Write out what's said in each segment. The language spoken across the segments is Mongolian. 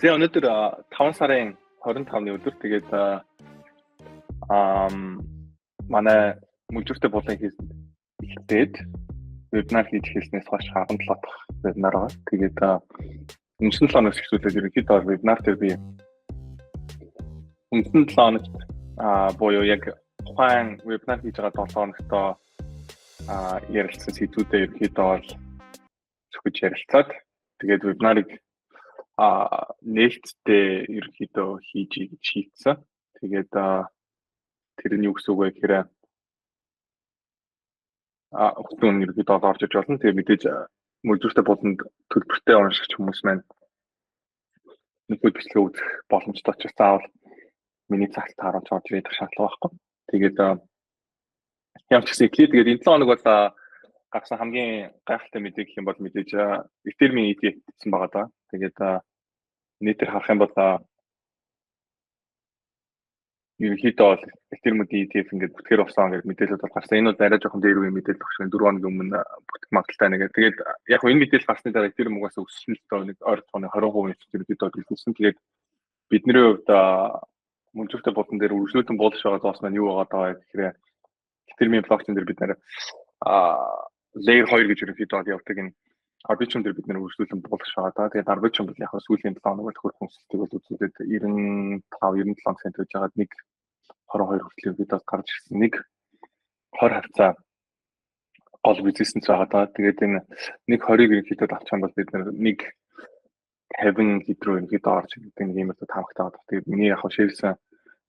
Тэгээ өнөөдөр 5 сарын 25-ны өдөр тэгээд манай мөлжүүртэй болон хийхэд вебинар хийж хэлснээс хойш 17 дахь вебинар байгаа. Тэгээд үндсэн 7 хоногс хэвшүүлээд ерөнхийдөө вебинар дээр би үндсэн 7 хоногт буюу яг тухайн вебинар хийж байгаа 7 хоногтоо ярилцсан сэдвүүдээ ерөнхийдөө бол зөвхөж ярилцаад тэгээд вебинарыг нээлттэй ерөнхийдөө хийж гэж шийдсэн. Тэгээд тэр нь юу гэсэн үг вэ гэхээр хүчин ерөнхийдөө орж иж болно. Тэгээд мэдээж мөлжүүртэй болонд төлбөртэй уншигч хүмүүс маань нөхөд бичлэгээ үзэх боломжтой ч заавал миний цагт харуулж орж ирэх шаардлага байхгүй. Тэгээд ямар ч гэсэн тэгээд энэ 7 хоног бол гарсан хамгийн гайхалтай мэдээ гэх юм бол мэдээж Ethereum ETF гэсэн байгаа даа. Тэгээд нийтээр харах юм бол ерөнхийдөө бол Ethereum ETF ингээд бүтгэр авсан гэдэг мэдээлэлд бол гарсан. Энэ бол арай жоохон дээр үе мэдээлэл багш 4 хоногийн өмнө бүтэх магадaltaй нэг. Тэгээд яг энэ мэдээлэл гарсны дараа Ethereum угаасаа өсөлтөө нэг ойр тооны 20% ерөнхийдөө төлөвлөсөн. Тэгээд бидний хувьд мөлжүүртэй болон дээр үргэлжлүүлэн буулгаж байгаа зоос маань юу байгаа даа гэхээр Ethereum блокчейн дээр бид нэр layer 2 гэж ерөнхийдөө явдаг энэ Arbitrum дээр бид нэр үргэлжлүүлэн буулгаж байгаа даа. Тэгээд Arbitrum бол яг сүүлийн 7 хоногт хөрх хүнсэлтийг бол үзүүлээд 95-97 цент гэж байгаад нэг 22 хүртэл видеос гарч ирсэн. Нэг 20 хавцаа гол бизнес байгаа даа. Тэгээд энэ нэг 20-ыг ерөнхийдөө авчих юм бол бид нэг 50 хэдрүү ерөнхийдөө орж ирдэг нэг юм таамагтай байгаа. Тэгээд миний яг ширсэн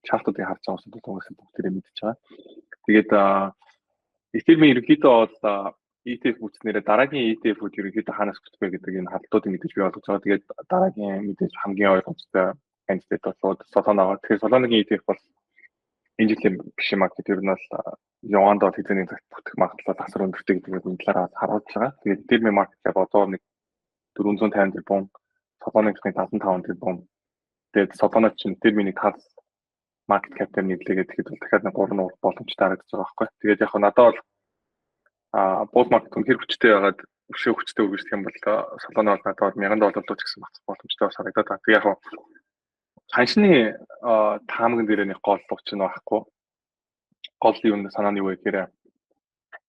чартуудыг харж байгаа хүмүүс угаасаа бүгдээрээ мэдчихэж байгаа. Тэгээд Ethereum ерөнхийдөө бол ETF бүтснээрээ дараагийн ETF-үүд ерөнхийдөө хаанаас бүтэх вэ гэдэг энэ хадтуудыг мэдээж бий болгож байгаа. Тэгээд дараагийн мэдээж хамгийн ойлгомжтой кандидат бол Solana. Тэгэхээр Solana-гийн ETF бол энэ жилийн биш маркет ер нь бол Юанд хэзээний цагт бүтэх магадлал асар өндөртэй гэдэг энэ талаараа харуулж байгаа. Тэгээд Ethereum market cap одоо нэг 450 тэрбум, Solana гэхний 75 тэрбум. Тэгээд Solana чинь Ethereum-ийн тал market cap-ээр нийлээгээд тэгэхэд бол дахиад нэг 3 нуур боломжтой харагдаж байгаа байхгүй. Тэгээд яг надад бол буул маркет үнэхээр хүчтэй байгаад өшөө хүчтэй үргэлжлэх юм бол Solana бол надад $1000 ч гэсэн бацах боломжтой бас харагдаад байна. Тэгээд яг ханшны таамагн дээр нэг гол учир нь байхгүй. Гол юм санаа нь юу вэ гэхээр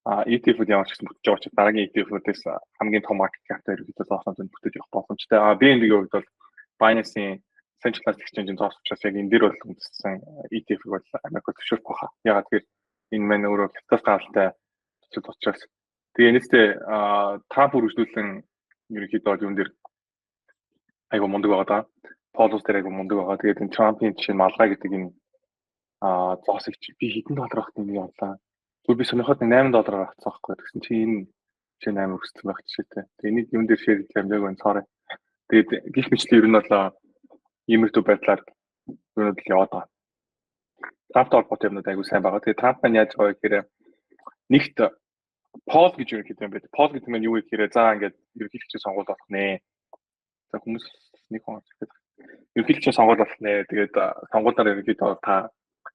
ETF-үүд ямар ч гэсэн бүтэж байгаа ч дараагийн ETF-үүдээс хамгийн том market cap-тай ерөнхийдөө зооснууд бүтэж явах боломжтой. BNB-ийн хувьд бол Binance-ийн Centralized Exchange-ийн зоос учраас яг энэ дээр бол үндэссэн ETF-ийг бол Америкт зөвшөөрөх баха. Ягаад гэвэл энэ маань өөрөө хятад гаалтай учраас тэгээ энэстэй Трамп үргэлжлүүлэн ерөнхийдөө юун дээр айгу мундаг байгаа даа. Полус дээр айгу мундаг байгаа. Тэгээд энэ Трампын жишээ малгай гэдэг энэ зоосыг би хэдэн доллар авах нэг явлаа. Зүгээр би сонирхоод $8 авчихсан байхгүй. Тэгсэн чи энэ жишээ 8 өссөн байх жишээтэй. Тэгээ энийг юун дээр шеэр хийлэмдэг байна sorry. Тэгээд гих мэтлээ ер нь бол иймэрхүү байдлаар юунод л яваад байгаа. Трамптай холбоотой юмнууд айгу сайн байгаа. Тэгээд Трамп маань яаж байгаа гэхээр нэгт Пол гэж ерөнхийдөө юм байна. Пол гэдэг нь юу вэ гэхээр за ингээд ерөнхийлөгчийн сонгуул болох нэ. За хүмүүс нэг хүн хэлээд ерөнхийлөгчийн сонгуул болох нэ. Тэгээд сонгуулиар ерөнхийдөө та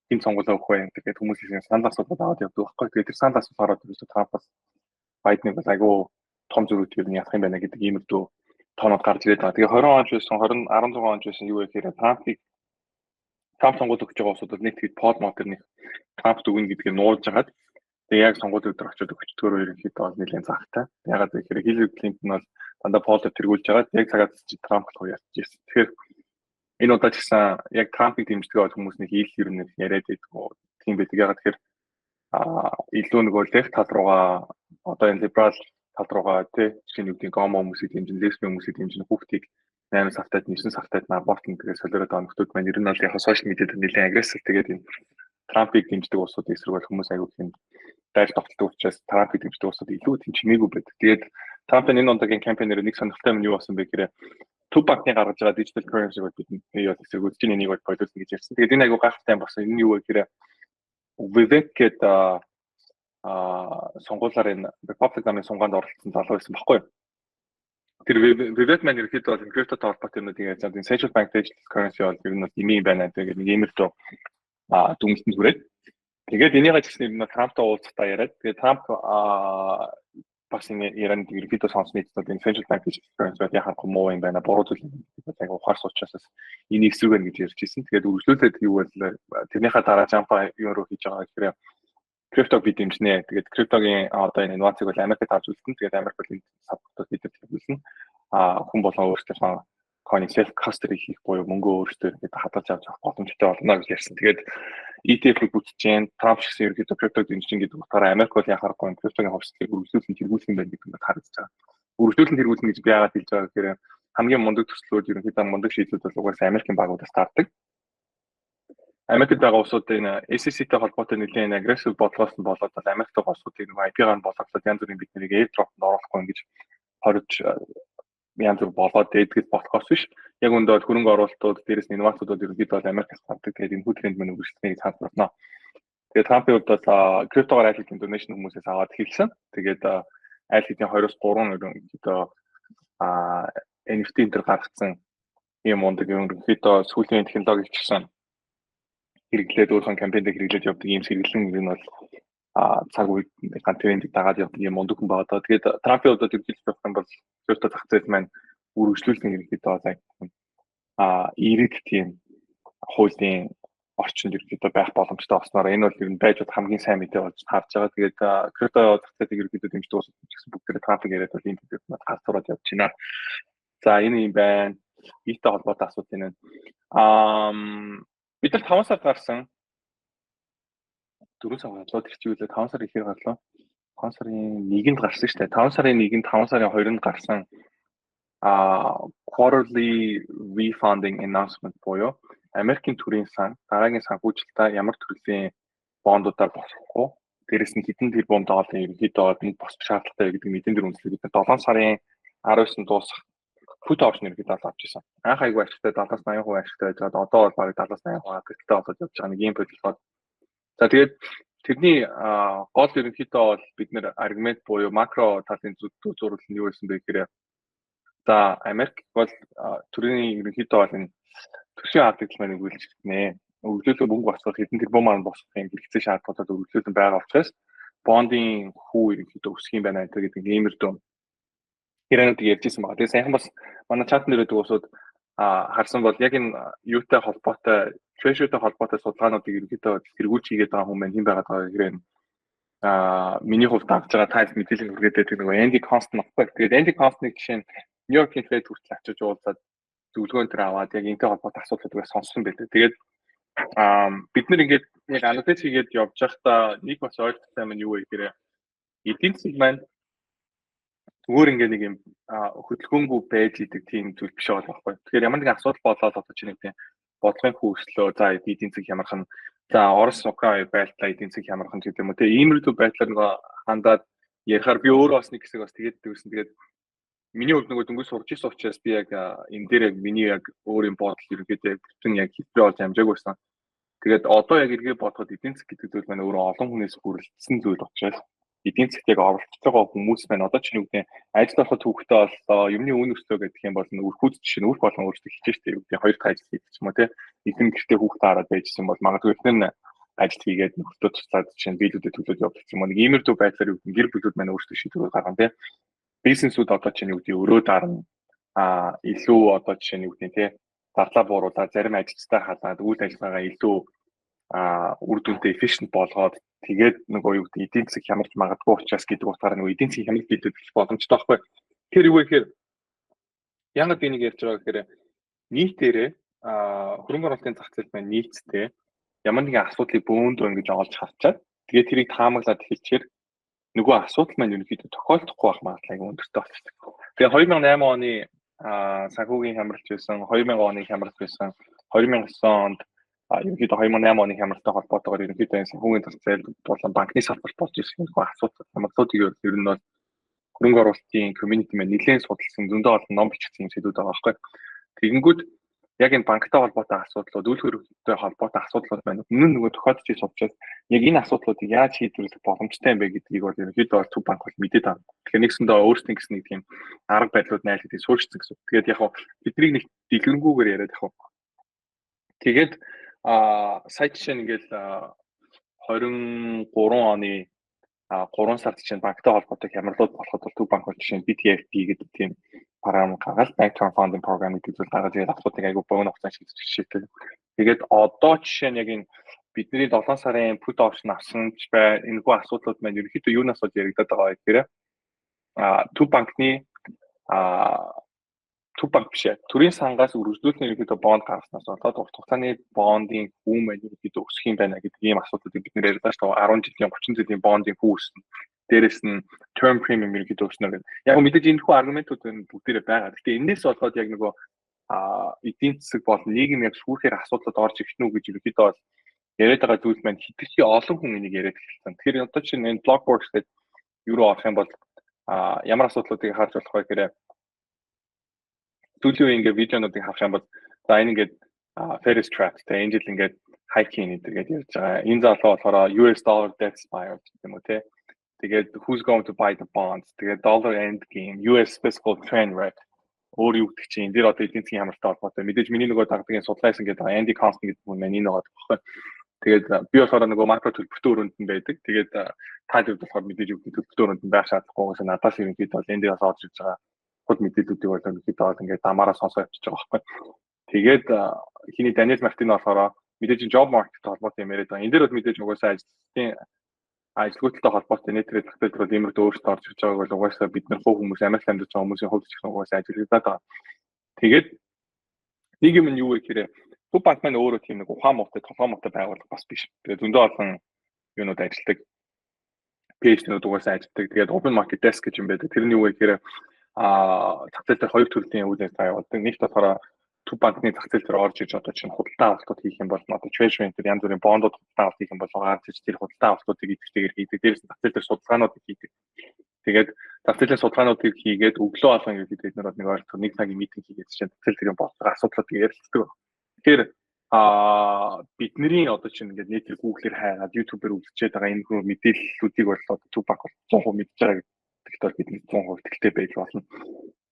хин сонгуулаа өгөх вэ? Тэгээд хүмүүсийн санал асуултууд аваад явдаг байхгүй. Тэгээд тэр санал асуулт хараад ерөөсөө Трампаас Байденыг бол айгүй том зөрүүт ер нь явах юм байна гэдэг иймэрхүү тоонууд гарч ирээд байгаа. Тэгээд 20 он жисэн 16 он жисэн юу вэ гэхээр Трамп сонгуул өгч байгаа улсууд нэг тэгэд Пол Моторны Трамп дүгнэ гэдгийг нууж хагаад тэгээ яг сонгуулийн өдөр очиод өгчдгөөрөө ерөнхийдөө бол нэлээд загтай. Ягаад гэхээр Хиллари Клинтон бол дандаа Полд тэргүүлж байгаа. Яг цагаад чи Трамп болох ярьж ирсэн. Тэгэхээр энэ удаа ч гэсэн яг Трампыг дэмждэг хүмүүс нэг ил ер нь яриад байдаг. Тийм байдаг. Ягаад гэхээр илүү нөгөө лефт тал руугаа одоо энэ либерал тал руугаа тий чинь юу гэдэг гомо хүмүүсийг дэмжин, лесбиан хүмүүсийг дэмжин хүүхдийг 8 сартад 9 сартад аборт нэгээс солиороод байгаа нөхдүүд маань ер нь бол яг сошиал медиад нэлээд агрессив тэгээд энэ Трампыг дэмждэг улсууд эсрэг бол хүмүүс аягүй тийм дайр тогтолдог учраас Трампыг дэмждэг улсууд илүү тийм чимээгүй байдаг. Тэгээд Трампын энэ удаагийн кампаниэр нэг сонирхолтой юм юу болсон бэ гэхээр Tupac-ны гаргаж байгаа digital currency-г бид яа эсрэгүүд чинь энийг бодлуулсан гэж ярьсан. Тэгээд энэ аягүй гайхалтай юм болсон. Энэ юу вэ гэхээр Vivek гэдэг сонгуулаар энэ Republic намын сунгаанд оролцсон залуу байсан баггүй. Тэр Vivek маань ерөөхдөө бол crypto холбоотой юмнуудыг яаж энэ central bank digital currency бол ер нь имийн байна гэдэг нэг иймэрхүү дүнэлтэнд хүрээд тэгээд энийгээ ч гэсэн энэ Трамптай уулзалтаа яриад тэгээд Трамп бас энэ Иран ерөнхийдөө сонсны эцэд энэ central bank гэж currency яхах муу юм байна буруу зүйл яг ухаар суучаас энэ эсрэг байна гэж ярьж ирсэн. Тэгээд үргэлжлүүлээд юу бол тэрнийхээ дараа жампа юу руу хийж байгаа гэхээр криптог бид дэмжнэ. Тэгээд криптогийн одоо энэ инновацыг бол Америкт авч үзсэн. Тэгээд Америк бол энэ сабтууд бид төлөвлөсөн. Хүн болгон өөрсдийнхөө coin self custody хийх буюу мөнгөө өөрсдөө ингээд хадгалж авч авах боломжтой болно гэж ярьсан. Тэгээд ETF-ийг бүтэж Jain Trump шиг ерөөдөө криптог дэмжин гэдэг утгаараа Америк бол яхаарахгүй криптогийн хувьсгалыг үргэлжлүүлэн тэргүүлэх юм байна гэдэг нь харагдаж байгаа. Үргэлжлүүлэн тэргүүлнэ гэж би яагаад хэлж байгаа гэхээр хамгийн мундаг төслүүд ерөнхийдөө мундаг шийдлүүд бол угаасаа Америкийн багуудаас таардаг. Америкт байгаа улсуудын SEC-тэй холбоотой нэлийн агрессив бодлогоос нь болоод Америкт байгаа улсуудын IP-гаар нь болгоцоод янз бүрийн бидний airdrop-д оруулахгүй ингэж хорж янз бүр болоод дээдгэл болохоос биш. Яг өндөө хөрөнгө оруулалтууд, дээрээс нь инновацуудад ерөнхийдөө Америкаас гардаг. Тэгээд энэ тренд мань үргэлжлэнэ гэж хандварна. Тэгээд Трампын хувьд бол криптогоор айл хэдийн donation хүмүүсээс аваад хэлсэн. Тэгээд айл хэдийн 2-3 ерөнхийдөө NFT энэ төр гаргацсан юм ундаг ерөнхийдөө сүүлийн технологич гэсэн хэрэглээд өөрхөн кампэйнд хэрэглээд явдаг ийм сэргэлэн юм бол цаг үед трендийг дагаад явдаг юм ундаг хүн байгаа. Тэгээд Трампын хувьд ерөнхийдөө болох юм бол крипто зах зээл маань үргэлжлүүлсэн ерөнхийдөө ирээд тийм хуулийн орчинд ерөнхийдөө байх боломжтой болсноор энэ бол ер нь байж хамгийн сайн мэдээ болж харж байгаа. Тэгээд крипто зах зээлийг ерөнхийдөө дэмждэг улсууд гэсэн бүгд Трампыг яриад бол энэ төдийд мад гарцураад явж байна. За энэ юм байна. Ийтэй холбоотой асуудал энэ. Бид нар 5 сард гарсан 4 сар гарлоо тэрчүүлээ 5 сар ихээр гарлоо. 5 сарын 1-нд гарсан шүү дээ. 5 сарын 1-нд 5 сарын 2-нд гарсан quarterly refunding announcement буюу Америкийн төрийн сан дараагийн санхүүжилтаа ямар төрлийн бондуудаар босгохгүй дээрэс нь хэдэн тэрбум долларын ерөнхийдөө нэг босох шаардлагатай гэдэг мэдэн дээр үндэслээд бид 7 сарын 19-нд дуусах put option ерөнхийдөө авч ирсэн. Анх айгүй ашигтай 70-80% ашигтай байж байгаа. Одоо бол бараг 70-80% ашигтай болоод явж байгаа нэг юм бодлого. За тэгээд тэрний гол ерөнхийдөө бол бид нэр аргумент буюу макро талын зурвал нь юу байсан бэ гэхээр за Америк бол төрийн ерөнхийдөө бол энэ төсвийн алдагдал маань өгүүлжнэ. Өгүүлэлт мөнгө босгох хэдэн тэрбум маань босгох юм хэрэгцээ шаардлагуудад өгүүлэлт байгаа учраас бондын хүү ерөнхийдөө өсөх юм байна гэдэг иймэрдүү хэрэгнүүд ярьжсэн байгаа. Тэгээ саяхан бас манай чатн дээр байдаг усуд харсан бол яг энэ юутай холбоотой treasury-тэй холбоотой судалгаануудыг ерөнхийдөө тэргүүлж хийгээд байгаа хүмүүс хэн байгаад байгаа гэхээр миний хувьд авч байгаа тайлбар мэдээлэл хүргээд байдаг нэг Andy Constant баггүй. Тэгээд Andy Constant-ыг жишээ нь New York Fed хүртэл очиж уулзаад зөвлөгөөн төр аваад яг энэтэй холбоотой асуудлуудыг сонссон байлээ. Тэгээд бид нэр ингээд яг анализ хийгээд явж байхдаа нэг бас ойлгохтой юм нь юу вэ гэхээр эдийн засаг маань зүгээр ингээд нэг юм хөдөлгөөнгүй байж идэг тийм зүйл биш байгаа байхгүй. Тэгэхээр ямар нэгэн асуудал болоод одоо чи нэг тийм бодлогын хөөслөө за эдийн засаг хямрах нь за Орос Украин байлтаа эдийн засаг хямрах нь гэдэг юм уу. Тэгээ иймэрхүү байдлаар нөгөө хандаад ярихаар би өөрөө бас нэг хэсэг бас тэгээд дүүсэн. Тэгээд миний хувьд нөгөө дөнгөж сурч ирсэн учраас би яг энэ дээр яг миний яг өөрийн бодол ерөнхийдөө бүтэн яг хэлбэр болж амжааг байсан. Тэгээд одоо яг эргээ бодоход эдийн засаг гэдэг зүйл маань өөрөө олон хүнээс хүрэлцсэн зүйл учраас эдийн засгт яг оролцож байгаа хүмүүс маань одоо ч нүгдээ ажил авах төвхтэй боллоо юмны үн өслөө гэдэг юм бол үрхүүд жишээ нь үрх болон өөрсдөө хичээж дээ хоёр дахь ажил хийх юм уу те эдгээр гэртээ хүүхдээ хараад байжсэн бол магадгүй ихнэр ажил хийгээд нөхдөд туслаад жишээ нь биелүүдэд төлөөд явуулах юм уу нэг иймэрдүү байдлаар юу гэр бүлүүд маань өөрсдөө шийдвэр гаргана те бизнесүүд одоо ч юу гэдэг өрөө дарна илүү одоо жишээ нь юу гэдэг те зарлаа бууруулаад зарим ажилчтай халаад үйл ажиллагаагаа илүү үр дүнтэй efficient болгоод тэгээд нөгөө юу гэдэг эдийн засаг хямрж магадгүй учраас гэдэг утгаараа нөгөө эдийн засгийн хямрал биелэх боломжтой байхгүй. Тэр юу вэ гэхээр яагаад би нэг ярьж байгаа гэхээр нийтээрээ хөрөнгө оруулалтын зах зээл маань нийцтэй ямар нэгэн асуудлыг бөөндөр ингэж олж харчаад тэгээд тэрийг таамаглаад хэлчихээр нөгөө асуудал маань ерөнхийдөө тохиолдохгүй байх магадлал өндөртэй болчихдог. Тэгээд 2008 оны санхүүгийн хямралч байсан, 2000 оны хямралч байсан, 2009 онд ерөнхийдөө 2008 оны хямралтай холбоотойгоор ерөнхийдөө энэ санхүүгийн зах зээл болон банкны салбарт болж ирсэн нэг асуудал хямралуудыг ер нь бол хөрөнгө оруулалтын community маань нэлээд судалсан зөндөө олон ном бичсэн юм сэдвүүд байгаа байхгүй. Тэгэнгүүт яг энэ банктай холбоотой асуудлууд, үйл хөдлөлттэй холбоотой асуудлууд байна. Өмнө нь нөгөө тохиолдож ирсэн учраас яг энэ асуудлуудыг яаж шийдвэрлэх боломжтой юм бэ гэдгийг бол ерөнхийдөө Төв банк бол мэдээд байна. Тэгэхээр нэгсэндээ өөрсдөө гэсэн нэг тийм арга барилууд найл гэдэг суурьчсан гэсэн. Тэгээд яг тэднийг нэг дэлгэрэнгүйгээр яриад яг тэгээд сая жишээ ингээл 23 оны 3 сард чинь банктай холбоотой хямралууд болоход бол Төв банк бол жишээ нь BTFP гэдэг тийм програм гаргаад bank term funding program гэдэг зүйл гаргаж ирээд асуудыг айгүй богино хугацаанд шийдэж. Тэгээд одоо жишээ нь яг энэ бидний 7 сарын put option авсан ч бай энэхүү асуудлууд маань ерөнхийдөө юунаас болж яригдаад байгаа гэхээр төв банкны төв банк биш төрийн сангаас үргэлжлүүлэн ерөнхийдөө бонд гаргаснаас болоод урт хугацааны бондын хүү маань ерөнхийдөө өсөх юм байна гэдэг ийм асуудлуудыг бид нэр ярьж байгаа шүү дээ. 10 жилийн 30 жилийн бондын хүү өснө. Дээрээс нь term premium ерөнхийдөө өснө гэдэг. Яг мэдээж энэхүү аргументууд бүгдээрээ байгаа. Гэхдээ энэс болоод яг нөгөө эдийн засаг болон нийгэм яг сүүхээр асуудлууд орж ирэх нь үү гэж ерөнхийдөө бол яриад байгаа зүйл маань хитгэж олон хүн энийг яриад эхэлсэн. Тэгэхээр одоо чинь энэ Blockworks гэдэг юу руу орох юм бол ямар асуудлуудыг харж болох вэ гэхээр сүүлийн үеийн ингээ видеонуудыг харах юм бол за энэ ингээд Ferris trap тэ энэ жил ингээд hiking гэдэг ярьж байгаа. Энэ залуу болохоор US dollar debt spiral гэдэг юм уу те. Тэгээд who's going to buy the bonds? Тэгээд dollar end game, US fiscal trend right. Өөр юу гэдэг чинь энэ дэр одоо эдийн засгийн хамаартай холбоотой. Мэдээж миний нөгөө дагдгийн судлаач ингээд Andy Constant гэдэг хүн маань энэ байгаа байхгүй. Тэгээд би болохоор нөгөө макро төлбөртөө өрөөнд нь байдаг. Тэгээд та дэвд болохоор мэдээж юу гэдэг төлбөртөө өрөөнд нь байх шаардлагагүйгээс надаас ерөнхийдөө бол энэ дээрээс орж ирж байгаа хол мэдээллүүдийг бол ерөнхийдөө ингээд дамаараа сонсоо явчихж байгаа байхгүй. Тэгээд хиний Daniel Martin болохоор мэдээж job market холбоотой юм яриад байгаа. Энэ дээр бол мэдээж угаасаа ажилгүйдэлтэй холбоотой нийтрээ тогтолцоод иймэрхүү өөрчлөлт орж ирж байгааг бол угаасаа бид нар хувь хүмүүс Америк амьдарч байгаа хүмүүсийн хувьд ч гэсэн угаасаа ажиллагдаад байгаа. Тэгээд нэг юм нь юу вэ гэхээр төв банк маань өөрөө тийм нэг ухаан муутай толгой муутай байгууллага бас биш. Тэгээд зөндөө олон юунууд ажилладаг. Пэйжнүүд угаасаа ажилладаг. Тэгээд open market desk гэж юм байдаг. Тэр нь юу вэ гэхээр зах зээл дээр хоёр төрлийн үйл ажиллагаа явуулдаг. Нэгт болохоор төв банкны зах зээл дээр орж иж одоо чинь худалдаа авалтууд хийх юм бол одоо treasury дээр янз бүрийн бондууд худалдаа авалт хийх юм бол гарч иж тэр худалдаа авалтуудыг идэвхтэйгээр хийдэг. Дээрээс нь зах зээл дээр судалгаануудыг хийдэг. Тэгээд зах зээлийн судалгаануудыг хийгээд өглөө алган гэдэг бид нар нэг ойлголт нэг цагийн митинг хийгээд чинь зах зээл төрийн болцоо асуудлуудыг ярилцдаг. Тэгэхээр бидний одоо чинь ингээд нийтээр Google-ээр хайгаад YouTube-ээр үзчихэд байгаа энэ хүү мэдээллүүдийг бол одоо төв банк бол 100% мэдж байгаа гэдэгт бол бид 100% итгэлтэй байж болно.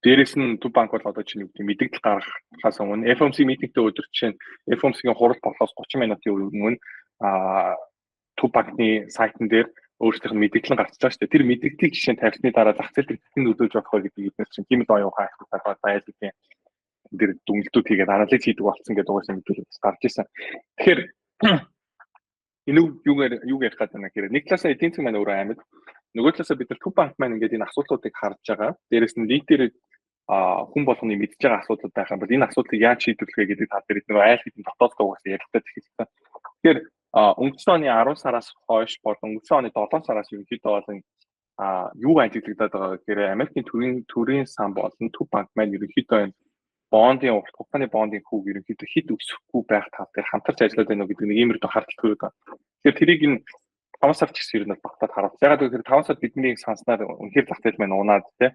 Дээрээс нь төв банк бол одоо чинь мэдээлэл гаргахаас өмнө FOMC митингтэй өдөр чинь FOMC-ийн хурал болохоос 30 минутын өмнө төв банкны сайтн дээр өөрсдийнх нь мэдээлэл гарч байгаа шүү дээ. Тэр мэдээллийг жишээ нь тавьсны дараа зах зээл дээр хэн нөлөөлж болох вэ гэдгийг эднээс чинь хэмэд оюун хаах талаар байлгын дээр дүнэлтүүд хийгээд анализ хийдэг болсон гэдэг угаасаа мэдээлэл гарч ирсэн. Тэгэхээр энэ юу ярих гэдэг нь гэхээр нэг талаасаа эдийн засаг маань өөрөө амьд. Нөгөө талаасаа бид нар төв банк маань ингээд энэ асуудлуудыг харж байгаа. Дээрээс нь лидер хүн болгоны мэдж байгаа асуудал байх юм бол энэ асуудлыг яаж шийдвэрлэх вэ гэдэг тал дээр нөгөө айл хэдийн дотооддоо угаасаа ярилцаад эхэлсэн. Тэгэхээр өнгөрсөн оны 10 сараас хойш болон өнгөрсөн оны 7 сараас ерөнхийдөө бол юу ажиглагдаад байгаа гэхээр Америкийн төрийн сан болон төв банк маань ерөнхийдөө бондын урт хугацааны бондын хүүг ерөнхийдөө хэд өсөхгүй байх тал дээр хамтарч ажиллаад байна уу гэдэг нэг иймэрхүү хардтал төрөд байна. Тэгэхээр тэрийг энэ 5 сар ч гэсэн ер нь багтаад харуулсан. Ягаад гэвэл 5 сард бидний санснаар үнэхээр зах зээл маань унаад тий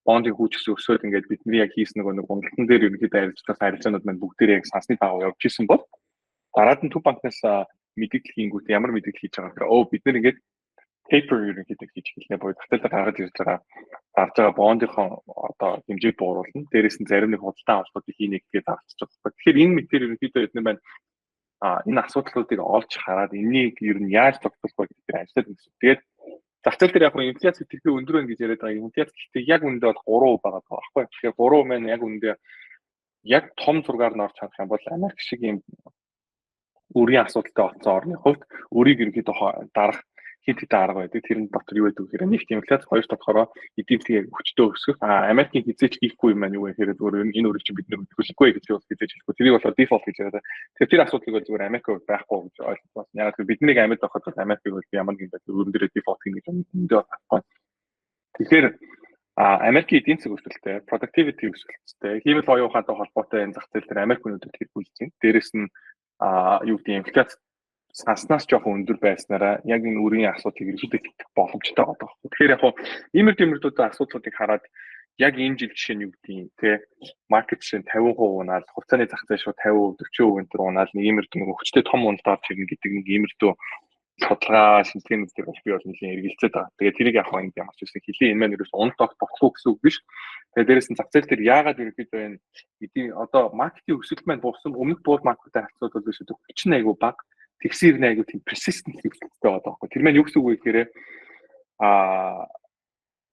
бондын хүүч гэсэн өсөөд ингээд бидний яг хийсэн нэг уналтан дээр ерөнхийдөө арилжуулсан арилжаанууд маань бүгдээрээ яг сансны дагуу явж исэн бол дараад нь төв банкнаас мэдээлэл хийнгүүт ямар мэдээлэл хийж байгаа гэхээр бид нар ингээд paper ерөнхийдөө хийж эхэлнэ буюу зах зээлээр гаргаж ирж байгаа гарч байгаа бондынхон одоо хэмжээг бууруулна. Дээрээс нь зарим нэг худалдаа авалтуудыг хийнэ гэдгийг давчиж байгаа. Тэгэхээр энэ мэтэр ерөнхийдөө эдгээр байна энэ асуудлуудыг олж хараад энийг ер нь яаж тогтоох вэ гэдгээр ажиллаад байна. Тэгээд зах зээл дээр яг инфляц тэрхүү өндөр байна гэж яриад байгаа. Инфляц гэхдээ яг үндэ бол 3% байгаа байхгүй. Тэгэхээр 3% маань яг үндэ яг том зургаар нь орж харах юм бол Америк шиг юм өөрийн асуудалтай болсон орны хувьд өөрийг ерөнхийдөө дарах хэд арга байдаг. Тэрэн дотор юу байдаг гэхээр нэгт инфляц, хоёр дахь эдийн засгийн хүчтэй өсөх. Америкийн хязгаарч хийхгүй юм байна юу гэхээр зүгээр энэ өөрийг чинь бид нар төлөхгүй гэж хязгаарч хэлэхгүй. Тэрийг болохоор default гэж яриад. Тэгэхээр тэр асуудлыг бол зүгээр Америк байхгүй гэж ойлгож байна. Яг бид нэг Америк байхад бол Америкийг бол ямар нэгэн байдлаар өрн дээрээ default гэж өндөө байхгүй. Тэгэхээр Америкийн эдийн засаг өсөлттэй, productivity өсөлттэй, хиймэл оюун ухаантай холбоотой энэ зах зээл дээр Америк өнөөдөр хэрэгжүүлж байна. Дээрээс нь юу гэдэг инфляц санснаас жоохон өндөр байснараа яг энэ үрийн асуудлыг ерөнхийдөө хийх боломжтой байгаа. Тэгэхээр яг иймэрхүү асуудлуудыг хараад яг энэ жил жишээ нь юу гэдгийг те маркет жишээ 50% унаал, хувьцааны зах зээл шууд 50%, 40% өндөр унаал нэг иймэрхүү хүчтэй том уналт орж ирнэ гэдэг нэг иймэрхүү судалгаа шинжилгээнүүдийг бол би бол нэлийн эргэлзээд байгаа. Тэгээд тэрийг яг энэ ямар ч үсэн хэлээ энэ маань ерөөс унтах бодлоо гэсэн үг биш. Тэгээд дээрэс нь зах зээл дээр яагаад ерөнхийдөө энэ эдийн одоо маркетинг өсөлт маань буусан өмнөх буул маркеттай харьцуулбал биш үү? Хүч нь айгүй бага. Тэгсэр нэ айгүй тийм persistent хэрэгтэй байгаа байхгүй. Тэр маань юу гэсэн үг вэ гэхээр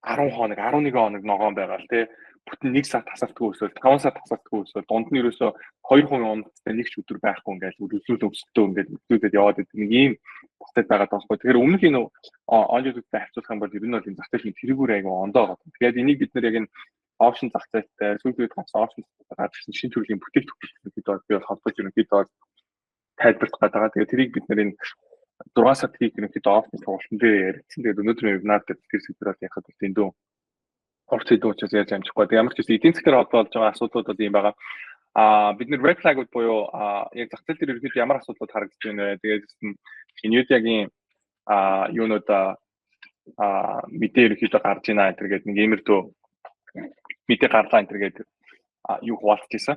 10 хоног, 11 хоног ногоон байгаа л тий. Бүтэн 1 сар тасалдгүй өсвөл 5 сар тасалдгүй өсвөл дунд нь ерөөсө 2% унттай нэг ч өдөр байхгүй ингээл өсвөл өсөлтөө ингээд өсвөлөд яваад идэг нэг ийм батал байгаа таахгүй. Тэгэхээр өмнөх энэ онлайнуудтай харьцуулах юм бол ер нь бол энэ зах зээлийн тэргүүр айгүй ондоо байгаа. Тэгээд энийг бид нэр яг энэ опшн зах зээлтэй сүүлийн үед гарсан опшн гаргасан шинэ төрлийн бүтээгдэхүүн гэдэг би бол холбож ерөнхийдөө тайлбарлах гэдэг. Тэгээд тэрийг бид нэр энэ 6 сар тийг ерөнхийдөө опшн суултан дээр ярьсан. Тэгээд өнөөдрийн вебинар дээр тэр сэдвээр яхад дэндүү орц хэдэн учраас яаж амжихгүй. Тэгээд ямар ч гэсэн эдийн засгаар холбоолж байгаа асуудлууд бол ийм байгаа. Бид нэр red flag-ууд буюу яг зах зээл дээр ерөнхийдөө ямар асуудлууд харагдаж байна вэ? Тэгээд Nvidia-гийн юунууд мэдээ ерөнхийдөө гарч ийна энэ гэдэг нэг иймэрдүү мэдээ гарлаа энэ гэдэг юу хуваалцж ирсэн.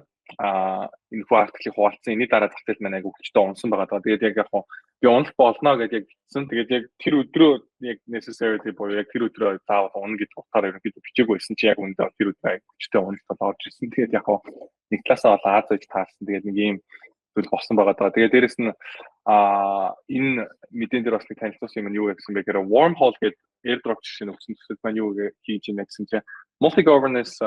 Инфо артиклыг хуваалцсан. Энэний дараа зах зээл маань айгу хүчтэй унсан байгаа. Тэгээд яг би унах болно гэж яг хэлсэн. Тэгээд яг тэр өдрөө яг necessarily боёо яг тэр өдрөө заавал унах гэдэг утгаараа ерөнхийдөө бичээгүй байсан чи яг үндэ тэр өдрөө айгу хүчтэй уналтад орж ирсэн. Тэгээд яг нэг талаасаа бол Аз ээж таарсан. Тэгээд нэг ийм зүйл болсон байгаа. Тэгээд дээрэс нь энэ мэдэн дээр бас нэг танилцуулсан юм юу гэсэн бэ гэхээр wormhole гэдэг airdrop жишээ өгсөн төсөл маань юу хийж ийнэ гэсэн чинь multi governance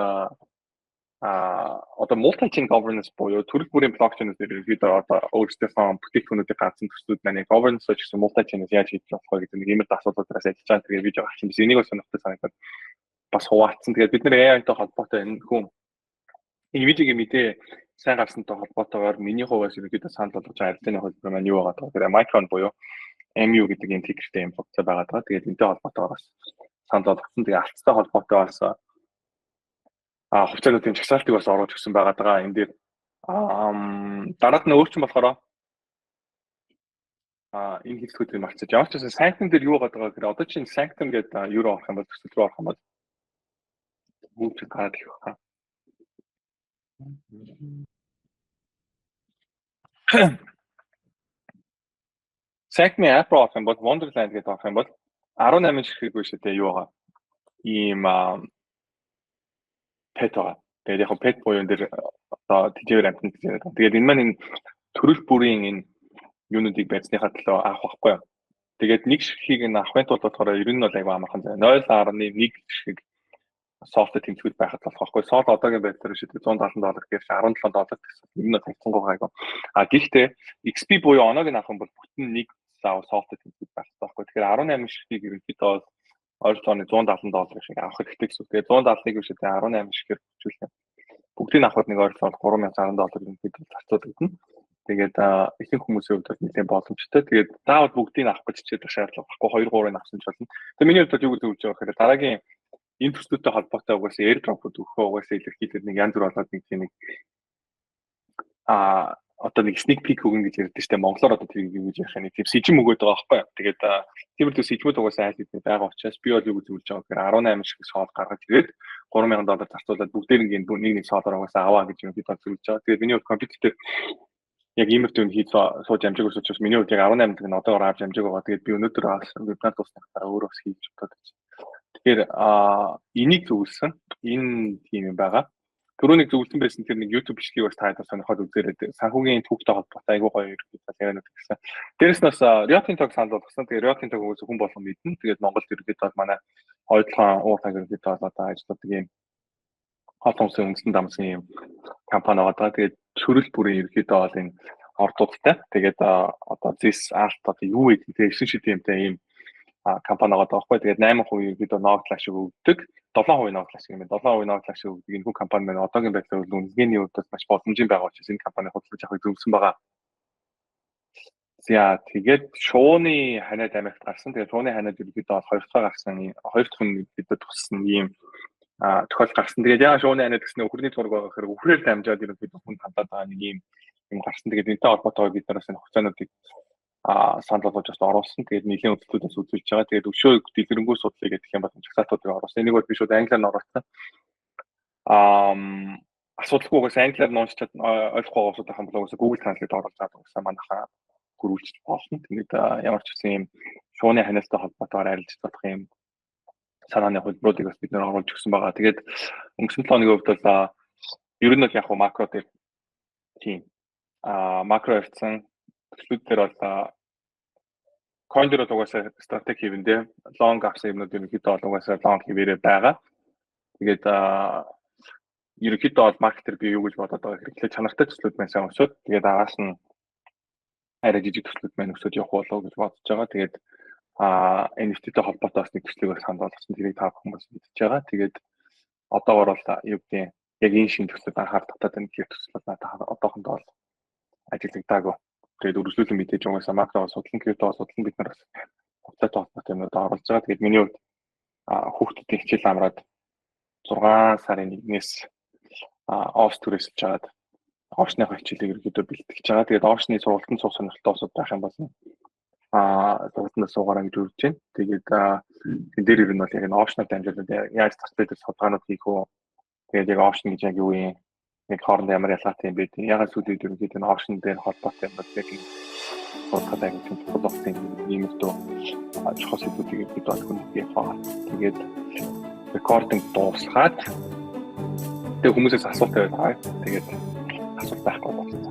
одоо multi-chain governance буюу төрөл бүрийн блокчейнүүд ерөнхийдөө одоо өөрсдийнхөө бүтээгдэхүүнүүдийг гаргасан төслүүд маань governance гэсэн multi-chain-ыг яаж хийж болох вэ гэдэг нэг иймэрхүү асуудлуудаас ажиллаж байгаа. Тэгээд видео гаргасан биз. Энийг бас сонирхолтой санагдаад бас хуваалцсан. Тэгээд бид нэр AI-тай холбоотой энэ хүн Nvidia-гийн мэдээ сайн гарсантай холбоотойгоор миний хувьас ерөнхийдөө санал болгож байгаа арилжааны хөлбөр маань юу байгаа вэ? Micron буюу MU гэдэг энэ тикертэй юм бодцоо байгаа даа. Тэгээд энэтэй холбоотойгоор бас санал болгосон. Тэгээд алттай холбоотой бас хувьцаануудын жагсаалтыг бас оруулж өгсөн байгаа даа. Энэ дээр дараад нь өөрчн болохоор энэ хэлцгүүдийг марцаж ямар ч гэсэн санктум дээр юу байгаа гэхээр одоо чинь санктум гэдэг юу орох юм бол төсөл рүү орох юм бол бүгд гараад ирэх байна. Санктумын app руу орох юм бол Wonderland гэдэг орох юм бол 18 ширхэг биш үү юу байгаа. Ийм pet байгаа. Тэгээд яг pet буюу энэ дээр одоо тэжээр амтнд гэдэг. Тэгээд энэ маань энэ төрөл бүрийн энэ юунуудыг байцныхаа төлөө авах байхгүй. Тэгээд нэг ширхгийг нь авахын тулд болохоор ер нь бол аяга амархан зай. 0.1 ширхэг софт тэмцүүд байхад болох байхгүй. Софт одоогийн байдлаар шүү дээ $170 гэхээр $17 гэсэн. Ер нь тавцсангүй гайгүй. Гэхдээ XP буюу оноог нь авах юм бол бүтэн нэг софт тэмцүүд байх байхгүй. Тэгэхээр 18 ширхгийг ерөнхийдөө ойролцоогоор $170 шиг авах хэрэгтэй гэсэн. Тэгээд 170-ыг биш үү 18 ширхгээр хөвчүүлэх. Бүгдийг авахд нэг ойролцоогоор $3000 ерөнхийдөө зарцуулдаг гэнэ. Тэгээд ихэнх хүмүүсийн хувьд нэлээд боломжтой. Тэгээд заавал бүгдийг авах гэж чийдэх шаардлага байхгүй 2-3-ыг авсан ч болно. Тэгээд миний хувьд юу гэж үзэж байгаа гэхээр дараагийн энэ төслүүдтэй холбоотой угаасаа airdrop-ууд өгөхөө угаасаа илэрхийлээд нэг янз бүр болоод нэг тийм нэг одоо нэг sneak peek өгнө гэж ярьдэн штэ монголоор одоо тэрийг юу гэж яхах нэг тийм сэжим өгöd байгаа байхгүй. Тэгээд тиймэрхүү сэжмүүд угаасаа айл хэдний байгаа учраас би бол юу гэж үзэж байгаа гэхээр 18 шиг соол гаргаж ирээд $3000 зарцуулаад бүгдээр нэг соолоор угаасаа аваа гэж юм би зөвлөж байгаа. Тэгээд миний хувьд компьютер яг иймэрхүү хийж сууж амжиг өсөж учраас миний хувьд яг 18 дэх нь одоогоор авч амжиг байгаа. Тэгээд би өнөөдөр вебинар дууснах дараа өөрөө бас хийж бодож байна. Тэгэхээр энийг зөвлөсөн энэ тийм юм байгаа. Түрүүнийг зөвлөсөн байсан тэр нэг YouTube бичлэгийг бас таад сонирхоод үзээрэй. Санхүүгийн түүхтэй холбоотой айгүй гоё ерөнхийдөө яриануд гэсэн. Дээрээс нь бас Rioting Talk санал болгосон. Тэгээд Rioting Talk үгүй хүн болгон мэднэ. Тэгээд Монголд ерөнхийдөө манай ойдлогоо ууртаг ерөнхийдөө одоо ажилладаг юм хатомсын үндэстэн дамсан юм компани байгаа. Тэгээд чөрөл бүрийн ерөнхийдөө бол энэ ордуудтай. Тэгээд одоо Zis Alt одоо юу гэдэг тийм шидэмтэй юм компани байгаа байхгүй. Тэгээд 8% ерөнхийдөө ноогдлаш өгдөг. 7% ноогдлаш юм. 7% ноогдлаш өгдөг энэ хүн компани маань одоогийн байдлаар үнэлгээний хувьд маш боломжийн байгаа учраас энэ компани худалдаж авахыг зөвлөсөн байгаа. За тэгээд шууны ханиад Америкт гарсан. Тэгээд шууны ханиад ерөнхийдөө 2 дахь гарсан 2 дахь нь бидэд туссан юм тохиол гарсан. Тэгээд яа шууны ханиад гэснээр өхөрний зураг байгаа гэхээр өхрээр дамжаад ерөнхийдөө хүн хандаад байгаа нэг юм гарсан. Тэгээд энэтэй холбоотой бид нараас энэ хугацаануудыг санал болгож бас оруулсан. Тэгээд нэлийн үзлүүдээс үзүүлж байгаа. Тэгээд өшөө дэлгэрэнгүй судлыг гэдэг юм бол жагсаалтуудыг оруулсан. Энийг бол би шууд англиар нь оруулсан. Асуудалгүйгээс англиар нь уншичаад ойлгохгүй байгаа асуудал хам болоогоос Google Translate оруулж байгаа гэсэн манайхаа гөрүүлж болно. Тэгээд ямар ч гэсэн юм шууны ханиалтай холбоотойгоор арилжиж болох юм санааны хөлбөрүүдийг бас бид нэр оруулж өгсөн байгаа. Тэгээд өнгөрсөн 7 хоногийн хувьд бол ер нь бол яг хуу макро дээр тийм макро явцсан төслүүд дээр бол coin дээр бол угаасаа стратеги хийвэндээ long авсан юмнууд ерөнхийдөө бол угаасаа long хийвэрээ байгаа. Тэгээд ерөнхийдөө бол маркетер би юу гэж бодоод байгаа хэрэглээ чанартай төслүүд маань сайн өсөд тэгээд агаас нь арай жижиг төслүүд маань өсөд явах болов гэж бодож байгаа. Тэгээд NFT-тэй холбоотой бас нэг төслийг санал болгосон. Тэрийг та хүмүүс мэдчихэж байгаа. Тэгээд одоогор бол юу гэдэг яг энэ шинэ төслөд анхаарал татаад байна гэх төслүүд надад одоохондоо бол ажиглагдаагүй. Тэгээд үргэлжлүүлэн мэдээж угаасаа маркетаа судлан крипто судлан бид нар бас хувьцаатай холбоотой юмнууд оруулж байгаа. Тэгээд миний хувьд хүүхдүүдийн хичээл амраад 6 сарын 1-ээс офс түрээсэлж жагаад офсныхаа хичээлийг ерөөдөө бэлтгэж байгаа. Тэгээд офсны сургалтанд суух сонирхолтой усуд байх юм бол сургалтанд суугаараа гэж үрж байна. Тэгээд энэ дээр нь бол яг энэ офшнод амжилтад яаж тастай дээр судалгаанууд хийх үү? Тэгээд яг офшн гэж яг юу юм? Яг хоорондоо ямар ялгаатай юм бэ? Ягаад сүүлийн үед ерөнхийдөө энэ офшн дээр холбоотой юм бол яг энэ судалгаа гэж бодсон юм дөө чухал зүйлүүдийг бид олгоно байгаа. Тэгээд рекординг дуусгаад тэгээд хүмүүсээс асуулт тавиад байгаа. Тэгээд асуулт байхгүй болсон.